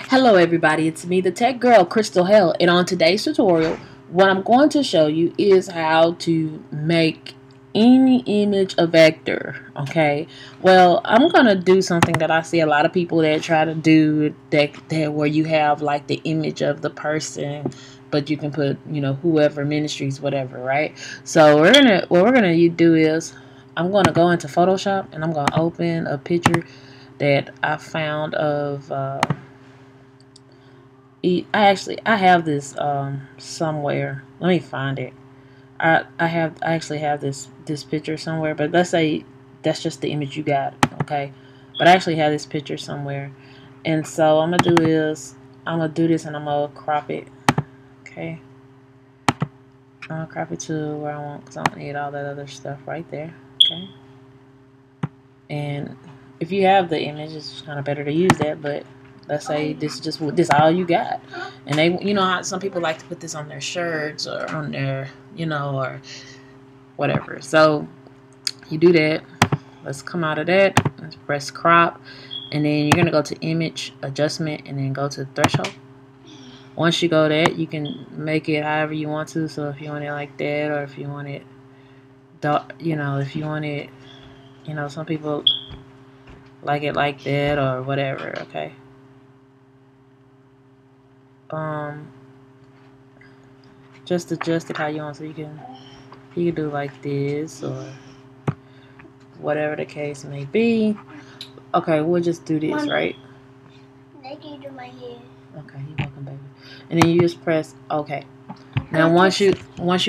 Hello everybody, it's me, the tech girl, Crystal Hell, and on today's tutorial, what I'm going to show you is how to make any image a vector, okay? Well, I'm going to do something that I see a lot of people that try to do that where you have like the image of the person, but you can put, whoever, ministries, whatever, right? So what we're going to do is I'm going to go into Photoshop and I'm going to open a picture that I found of I have this somewhere. Let me find it. I actually have this picture somewhere, but let's say that's just the image you got, okay? But I actually have this picture somewhere, and so I'm gonna do this and I'm gonna crop it, okay? I'm gonna crop it to where I want because I don't need all that other stuff right there, okay? And if you have the image, it's kind of better to use that, but let's say this all you got, and they, how some people like to put this on their shirts or on their, or whatever. So you do that. Let's come out of that. Let's press crop, and then you're gonna go to image adjustment, and then go to threshold. Once you go that, you can make it however you want to. So if you want it like that, or if you want it dark, if you want it, some people like it like that or whatever, okay? Just adjust it how you want, so you can do like this or whatever the case may be. Okay, we'll just do this, right? Let you do my hair. Okay, you're welcome, baby. And then you just press okay. Now once you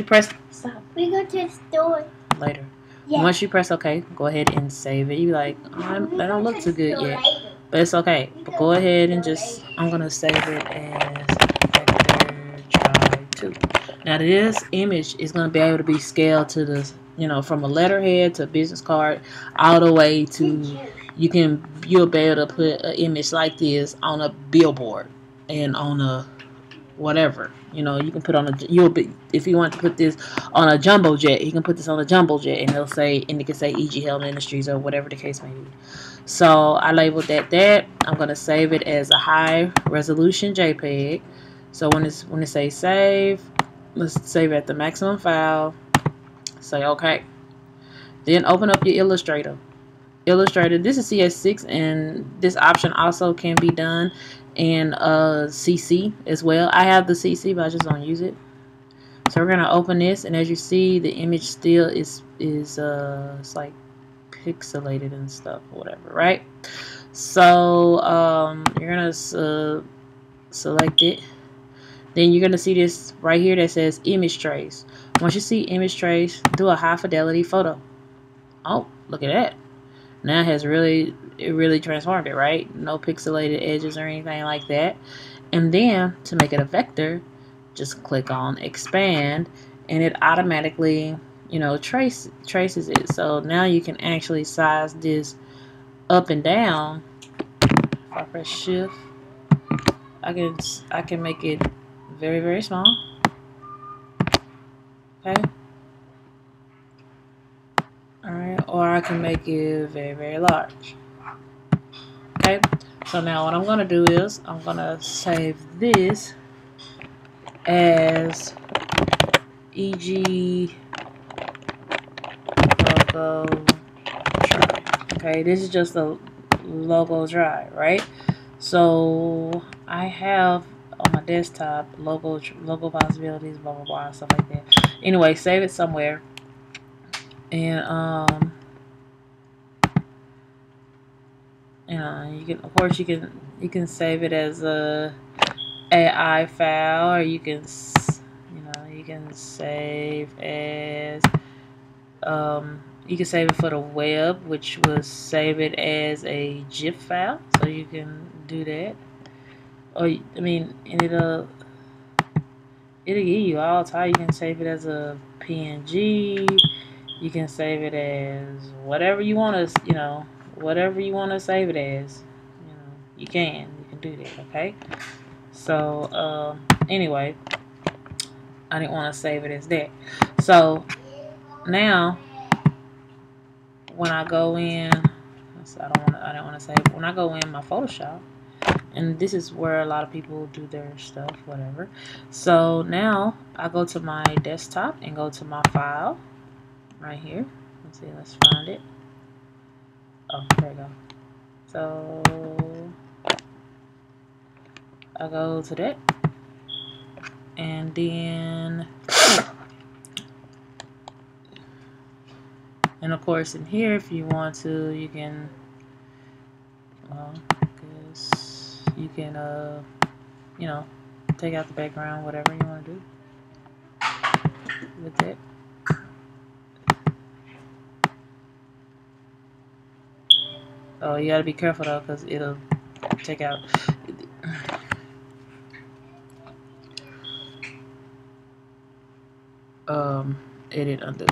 press stop. We go to the store Later. Yeah. Once you press okay, go ahead and save it. You be like, that don't look too good yet. But it's okay. But go ahead and just, I'm going to save it as vector try 2. Now this image is going to be able to be scaled to the, from a letterhead to a business card, all the way to, you'll be able to put an image like this on a billboard and on a whatever. You can put on if you want to put this on a jumbo jet, you can put this on a jumbo jet and it can say E.G. Hell Ministries or whatever the case may be. So I labeled that. I'm gonna save it as a high resolution JPEG. So when it says save, let's save it at the maximum file. Say okay. Then open up your Illustrator. This is CS6, and this option also can be done in CC as well. I have the CC, but I just don't use it. So we're gonna open this, and as you see, the image still is it's like pixelated and stuff, whatever, right? So you're gonna select it. Then you're gonna see this right here that says image trace. Once you see image trace, do a high fidelity photo. Oh, look at that. Now it really transformed it, right? No pixelated edges or anything like that. And then to make it a vector, just click on expand, and it automatically, traces it. So now you can actually size this up and down. If I press shift, I can make it very, very small. Okay. Alright, or I can make it very, very large. Okay, so now what I'm going to do is I'm going to save this as EG logo try. Okay, this is just a logo try, right? So I have on my desktop logo possibilities, blah blah blah, stuff like that. Anyway, save it somewhere. And you can, of course, you can save it as a AI file, or you can save as you can save it for the web, which will save it as a GIF file, so you can do that. Or and it'll give you all type. You can save it as a PNG. You can save it as whatever you want to, whatever you want to save it as. You can do that. Okay. So anyway, I didn't want to save it as that. So now when I go in, I don't want to save it. When I go in my Photoshop, And this is where a lot of people do their stuff, whatever. So now I go to my desktop and go to my file right here. Let's see, let's find it. Oh, there we go. So I go to that, and then, and of course in here, if you want to, you can, well, I guess you can, you know, take out the background, whatever you want to do with it. Oh, you gotta be careful though, because it'll take out. Edit undo.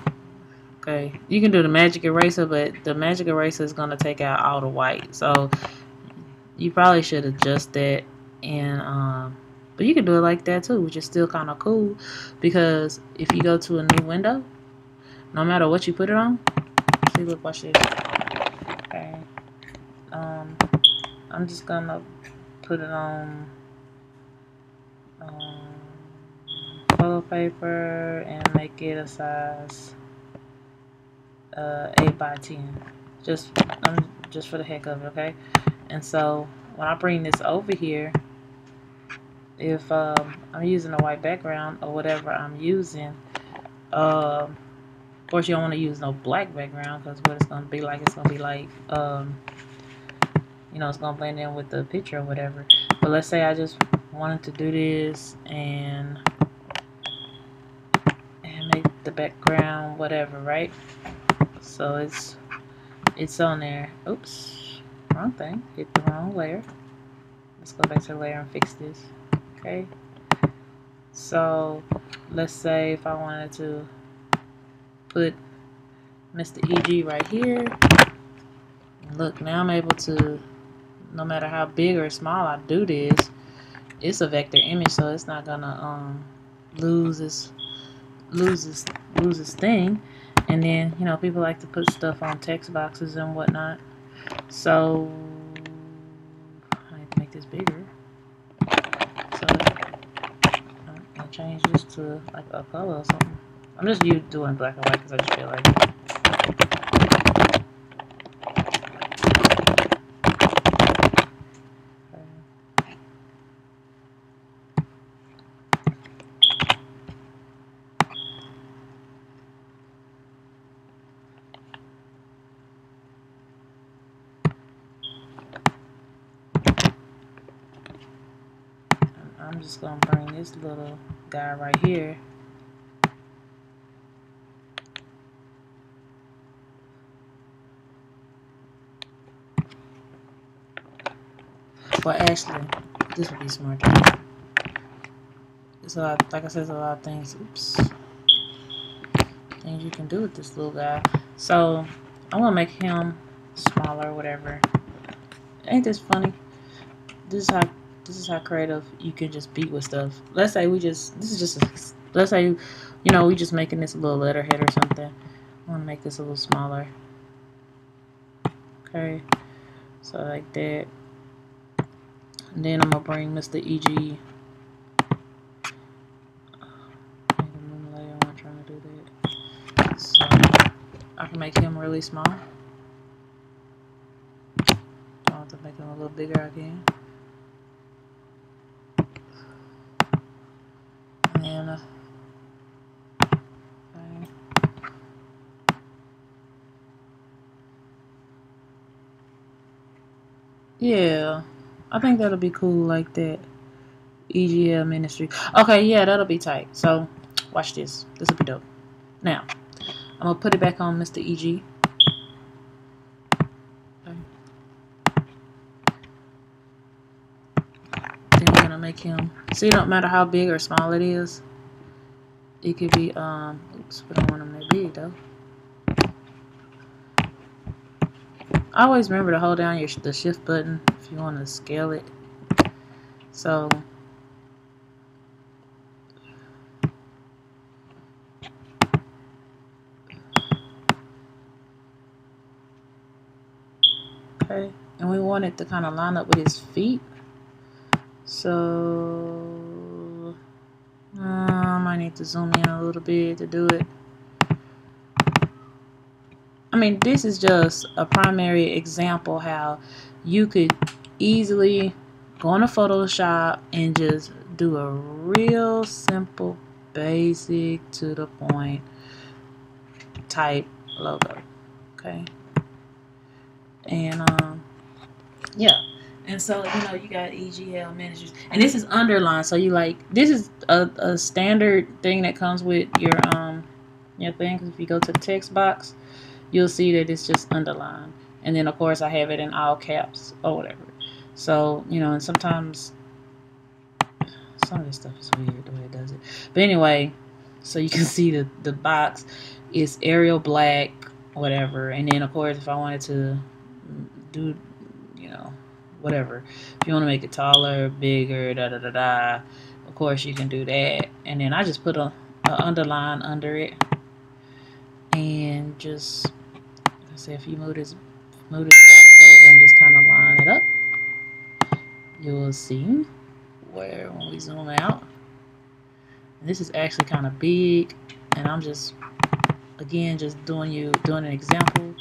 Okay, you can do the magic eraser, but the magic eraser is gonna take out all the white. So you probably should adjust that, and but you can do it like that too, which is still kind of cool, because if you go to a new window, no matter what you put it on, see, look, watch this. Okay, I'm just gonna put it on photo paper and make it a size 8 by 10, just for the heck of it. Okay, and so when I bring this over here, if I'm using a white background or whatever I'm using, of course you don't want to use no black background, because what it's going to be like, it's going to be like, you know, it's going to blend in with the picture or whatever. But let's say I just wanted to do this and make the background whatever, right? So it's on there. Oops, wrong thing, hit the wrong layer. Let's go back to the layer and fix this. Okay, so let's say if I wanted to put Mr. EG right here, look, now I'm able to, no matter how big or small I do this, it's a vector image, so it's not gonna lose its thing. And then, you know, people like to put stuff on text boxes and whatnot, so I need to make this bigger. So I'll change this to like a color or something. I'm just doing black and white because I just feel like it. I'm just gonna bring this little guy right here. Well, actually, this would be smart. There's a lot, like I said, there's a lot of things. Oops, things you can do with this little guy. So I'm gonna make him smaller, whatever. Ain't this funny? This is how creative you can just be with stuff. Let's say let's say, you know, we just making this a little letterhead or something. I want to make this a little smaller. Okay, so like that. And then I'm gonna bring Mr. EG. I'm not trying to do that. So I can make him really small. I want to make him a little bigger again. And yeah, I think that'll be cool like that. EGL Ministry. Okay, yeah, that'll be tight. So watch this. This will be dope. Now I'm gonna put it back on Mr. EG. Okay. Then we're gonna make him. See, no matter how big or small it is, it could be. Oops, we don't want him that big though. I always remember to hold down the shift button if you want to scale it. So okay, and we want it to kind of line up with his feet. So I might need to zoom in a little bit to do it. I mean, this is just a primary example how you could easily go into Photoshop and just do a real simple, basic, to the point type logo. Okay. And yeah. And so, you know, you got EGL managers, and this is underlined. So you like, this is a standard thing that comes with your thing. 'Cause if you go to the text box, you'll see that it's just underlined. And then, of course, I have it in all caps or whatever. So, you know, and sometimes some of this stuff is weird the way it does it. But anyway, so you can see the box is Arial black, whatever. And then, of course, if I wanted to do, you know, whatever. If you want to make it taller, bigger, da-da-da-da, of course, you can do that. And then I just put a underline under it. And just, let's say if you move this box over and just kind of line it up, you will see where when we zoom out, and this is actually kind of big, and I'm just again just doing an example.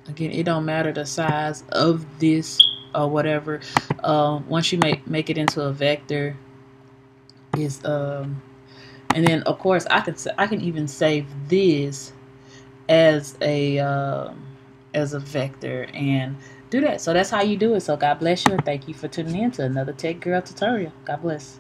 Again, it don't matter the size of this or whatever. Once you make it into a vector, is and then of course I can even save this as a vector and do that. So that's how you do it. So God bless you, and thank you for tuning in to another Tech Girl tutorial. God bless.